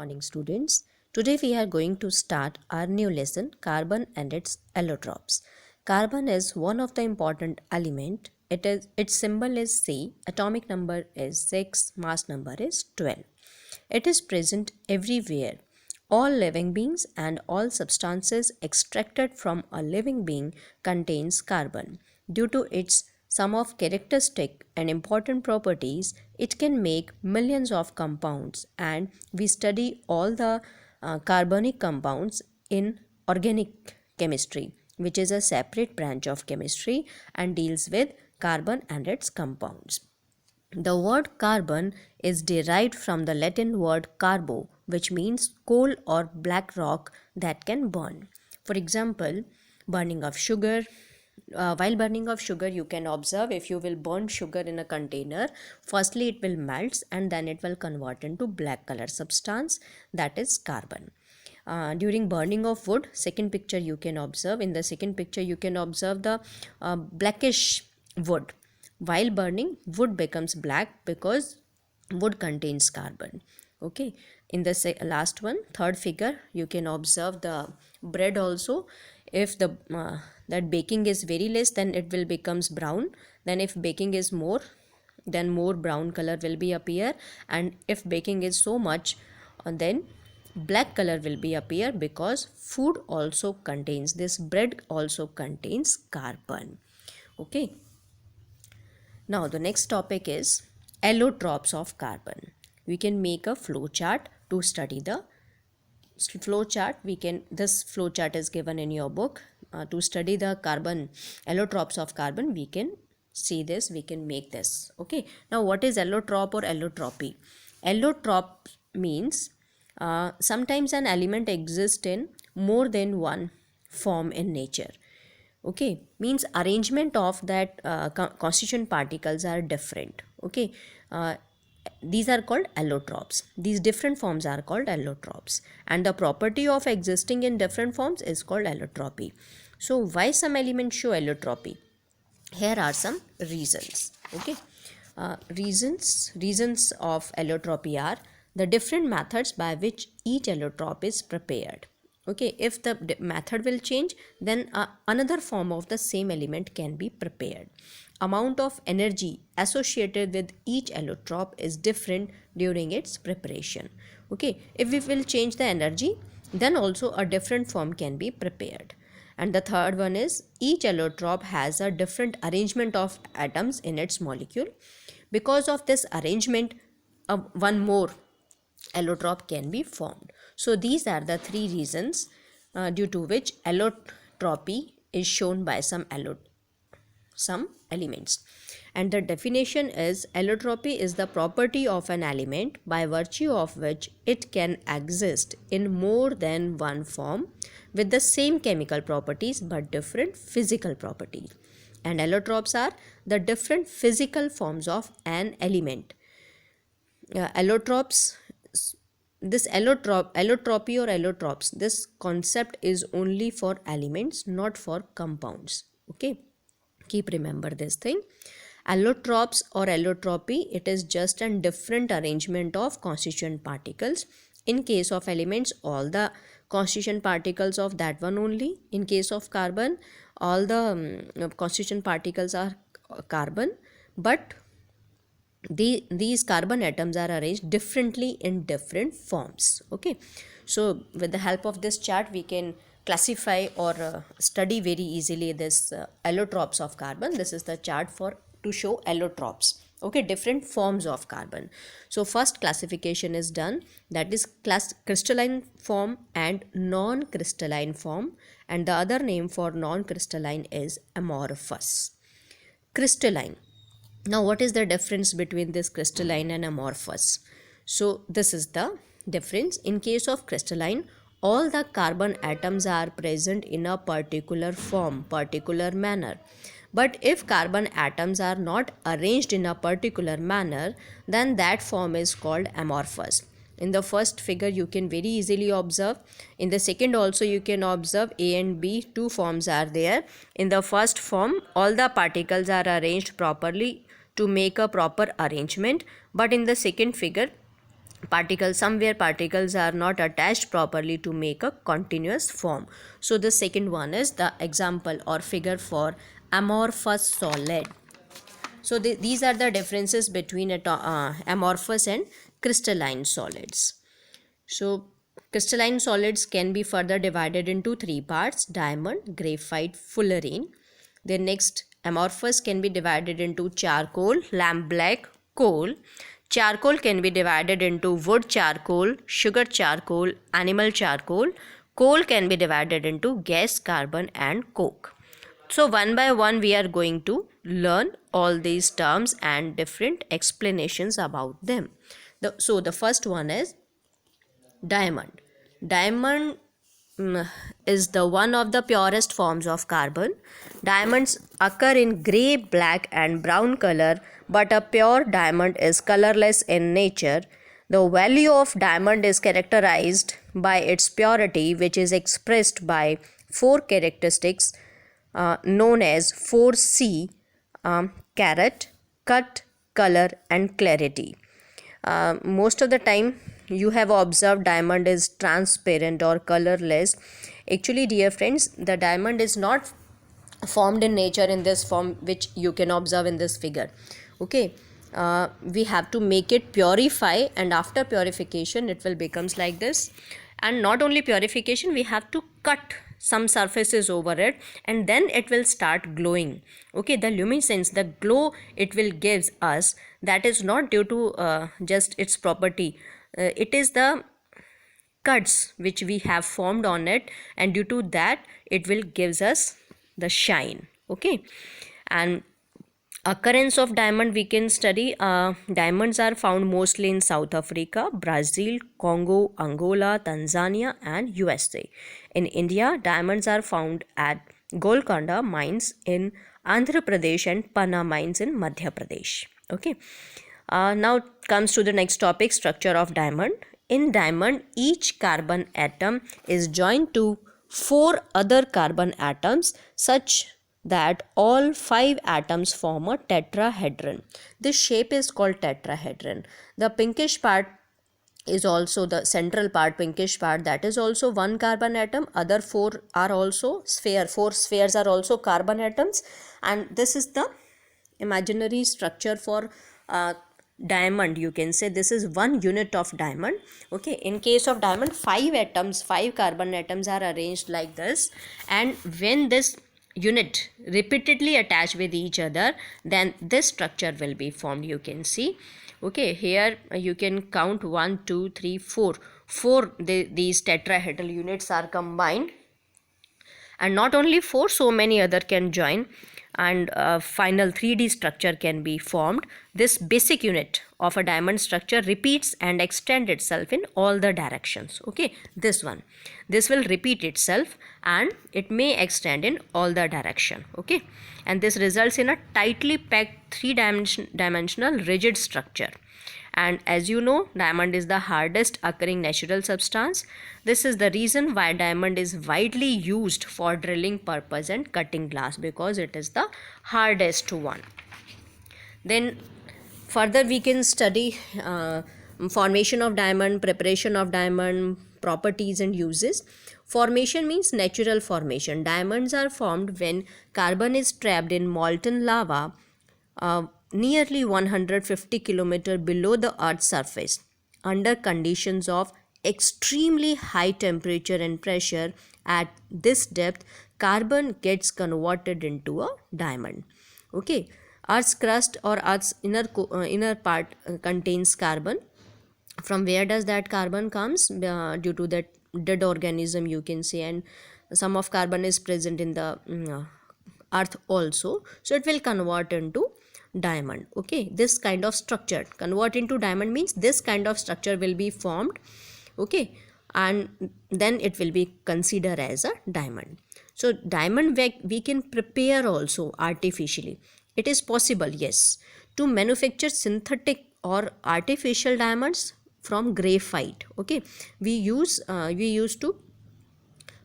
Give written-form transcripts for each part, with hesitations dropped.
Morning, students. Today we are going to start our new lesson, carbon and its allotropes. Carbon is one of the important element. Its symbol is C, atomic number is 6, mass number is 12. It is present everywhere. All living beings and all substances extracted from a living being contains carbon. Due to its sum of characteristic and important properties, it can make millions of compounds, and we study all the carbonic compounds in organic chemistry, which is a separate branch of chemistry and deals with carbon and its compounds. The word carbon is derived from the Latin word carbo, which means coal or black rock that can burn. For example, burning of sugar. While burning of sugar, you can observe if you will burn sugar in a container, firstly it will melt and then it will convert into black color substance, that is carbon. During burning of wood, second picture you can observe. In the second picture, you can observe the blackish wood. While burning, wood becomes black because wood contains carbon. Okay, in the last one, third figure, you can observe the bread also. If the that baking is very less, then it will becomes brown. Then if baking is more, then more brown color will be appear, and if baking is so much, then black color will be appear, because food also contains, this bread also contains carbon. Okay. Now the next topic is allotropes of carbon. We can make a flow chart to study the flow chart. This flow chart is given in your book. To study the carbon allotropes of carbon, we can see this, we can make this. Okay. Now what is allotrope or allotropy? Allotrope means sometimes an element exists in more than one form in nature. Okay, means arrangement of that constituent particles are different. Okay, these are called allotropes. These different forms are called allotropes, and the property of existing in different forms is called allotropy. So why some elements show allotropy? Here are some reasons. Okay, reasons of allotropy are the different methods by which each allotrope is prepared. Okay, if the method will change, then another form of the same element can be prepared. Amount of energy associated with each allotrope is different during its preparation. Okay, if we will change the energy, then also a different form can be prepared. And the third one is each allotrope has a different arrangement of atoms in its molecule. Because of this arrangement, one more allotrope can be formed. So these are the three reasons due to which allotropy is shown by some elements. And the definition is allotropy is the property of an element by virtue of which it can exist in more than one form with the same chemical properties but different physical properties. And allotropes are the different physical forms of an element. Allotropes, this allotropy or allotropes, this concept is only for elements, not for compounds. Okay, keep remember this thing. Allotropes or allotropy, it is just a different arrangement of constituent particles. In case of elements, all the constituent particles of that one only. In case of carbon, all the constituent particles are carbon, but these carbon atoms are arranged differently in different forms. Okay, so with the help of this chart, we can classify or study very easily this allotropes of carbon. This is the chart for to show allotropes. Okay, different forms of carbon. So first classification is done, that is crystalline form and non-crystalline form, and the other name for non-crystalline is amorphous. Crystalline. Now what is the difference between this crystalline and amorphous? So this is the difference. In case of crystalline, all the carbon atoms are present in a particular form, particular manner. But if carbon atoms are not arranged in a particular manner, then that form is called amorphous. In the first figure, you can very easily observe. In the second also, you can observe A and B, two forms are there. In the first form, all the particles are arranged properly to make a proper arrangement. But in the second figure, particles are not attached properly to make a continuous form. So the second one is the example or figure for amorphous solid. So these are the differences between amorphous and crystalline solids. So crystalline solids can be further divided into three parts: diamond, graphite, fullerene. Then next, amorphous can be divided into charcoal, lamp black, coal. Charcoal can be divided into wood charcoal, sugar charcoal, animal charcoal. Coal can be divided into gas, carbon and coke. So one by one we are going to learn all these terms and different explanations about them. So the first one is diamond. Diamond is the one of the purest forms of carbon. Diamonds occur in grey, black and brown color, but a pure diamond is colorless in nature. The value of diamond is characterized by its purity, which is expressed by four characteristics known as 4C: carat, cut, color and clarity. Most of the time you have observed diamond is transparent or colorless. Actually, dear friends, the diamond is not formed in nature in this form which you can observe in this figure. Okay, we have to make it purify, and after purification it will becomes like this. And not only purification, we have to cut some surfaces over it, and then it will start glowing. Okay, the luminescence, the glow it will gives us, that is not due to just its property. It is the cuts which we have formed on it, and due to that it will gives us the shine. Okay, and occurrence of diamond we can study. Diamonds are found mostly in South Africa, Brazil, Congo, Angola, Tanzania and USA. In India, diamonds are found at Golconda mines in Andhra Pradesh and Panna mines in Madhya Pradesh. Okay, now comes to the next topic, structure of diamond. In diamond, each carbon atom is joined to four other carbon atoms such that all five atoms form a tetrahedron. This shape is called tetrahedron. The pinkish part is also the central part, pinkish part, that is also one carbon atom. Other four are also four spheres are also carbon atoms, and this is the imaginary structure for diamond. You can say this is one unit of diamond. Okay, in case of diamond, five carbon atoms are arranged like this, and when this unit repeatedly attach with each other, then this structure will be formed. You can see. Okay, here you can count 1 2 3 4 these tetrahedral units are combined, and not only four, so many other can join, and final 3D structure can be formed. This basic unit of a diamond structure repeats and extends itself in all the directions. Okay, this will repeat itself and it may extend in all the direction. Okay, and this results in a tightly packed three-dimensional rigid structure. And as you know, diamond is the hardest occurring natural substance. This is the reason why diamond is widely used for drilling purpose and cutting glass, because it is the hardest one. Then further we can study formation of diamond, preparation of diamond, properties and uses. Formation means natural formation. Diamonds are formed when carbon is trapped in molten lava nearly 150 km below the Earth's surface. Under conditions of extremely high temperature and pressure at this depth, carbon gets converted into a diamond. Okay, Earth's crust or Earth's inner part contains carbon. From where does that carbon comes? Due to that dead organism, you can say, and some of carbon is present in the earth also, so it will convert into diamond. Okay, this kind of structure convert into diamond means this kind of structure will be formed. Okay, and then it will be considered as a diamond. So diamond we can prepare also artificially. It is possible, yes, to manufacture synthetic or artificial diamonds from graphite. Okay, we used to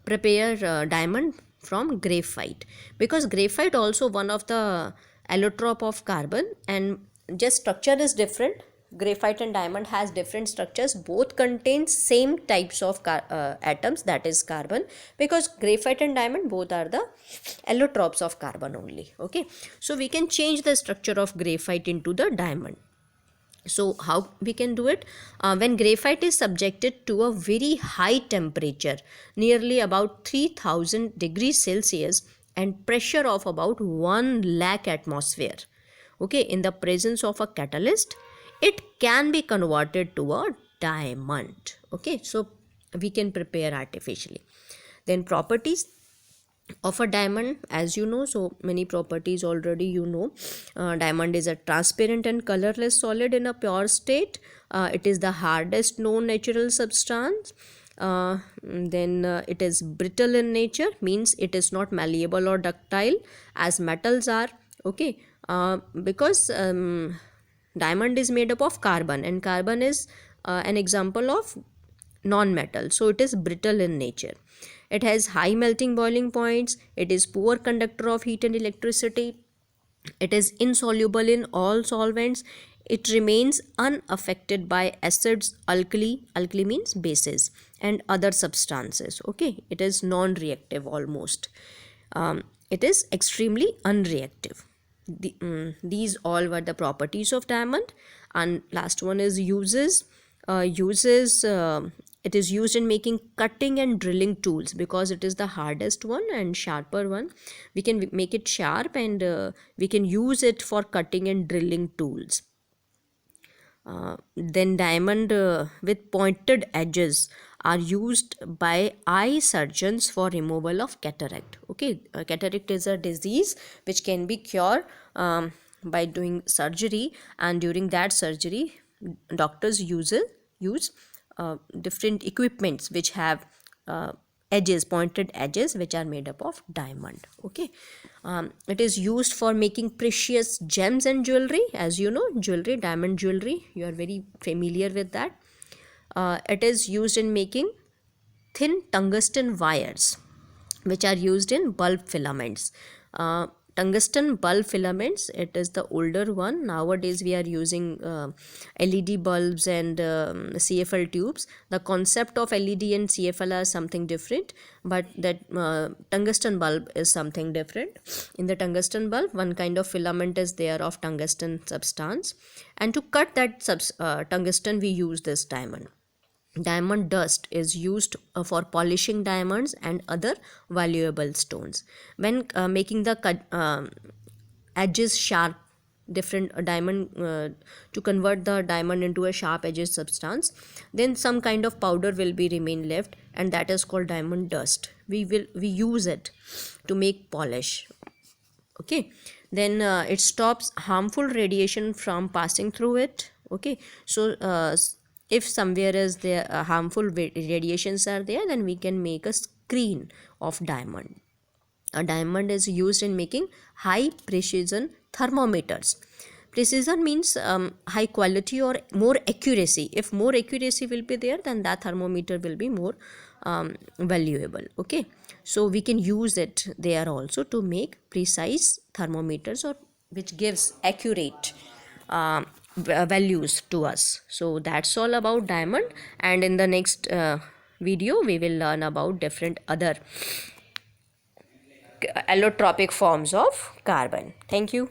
prepare diamond from graphite, because graphite also one of the allotrope of carbon, and just structure is different. graphite and diamond has different structures, both contain same types of atoms, that is carbon, because graphite and diamond both are the allotropes of carbon only. Okay, so we can change the structure of graphite into the diamond. So how we can do it? When graphite is subjected to a very high temperature, nearly about 3000 degrees Celsius, and pressure of about 1 lakh atmosphere, okay, in the presence of a catalyst, it can be converted to a diamond. Okay, so we can prepare artificially. Then properties of a diamond, as you know, so many properties already you know. Diamond is a transparent and colorless solid in a pure state. It is the hardest known natural substance. Then it is brittle in nature, means it is not malleable or ductile as metals are. Okay, because diamond is made up of carbon, and carbon is an example of non-metal, so it is brittle in nature. It has high melting boiling points. It is poor conductor of heat and electricity. It is insoluble in all solvents. It remains unaffected by acids, alkali means bases, and other substances. Okay, it is non-reactive almost. It is extremely unreactive. These all were the properties of diamond. And last one is uses. It is used in making cutting and drilling tools, because it is the hardest one and sharper one. We can make it sharp, and we can use it for cutting and drilling tools. Then diamond with pointed edges are used by eye surgeons for removal of cataract. Okay, cataract is a disease which can be cured by doing surgery, and during that surgery doctors use different equipments which have pointed edges, which are made up of diamond. Okay, it is used for making precious gems and jewelry. As you know, jewelry, diamond jewelry, you are very familiar with that. It is used in making thin tungsten wires, which are used in bulb filaments. Tungsten bulb filaments, it is the older one. Nowadays we are using LED bulbs and CFL tubes. The concept of LED and CFL are something different, but that tungsten bulb is something different. In the tungsten bulb, one kind of filament is there of tungsten substance, and to cut that tungsten we use this diamond. Diamond dust is used for polishing diamonds and other valuable stones. When making the edges sharp, different diamond, to convert the diamond into a sharp edges substance, then some kind of powder will be remain left, and that is called diamond dust. We use it to make polish. Okay, then it stops harmful radiation from passing through it. Okay, so if somewhere is there harmful radiations are there, then we can make a screen of diamond. A diamond is used in making high precision thermometers. Precision means high quality or more accuracy. If more accuracy will be there, then that thermometer will be more valuable. Okay, so we can use it there also to make precise thermometers, or which gives accurate values to us. So that's all about diamond, and in the next video we will learn about different other allotropic forms of carbon. Thank you.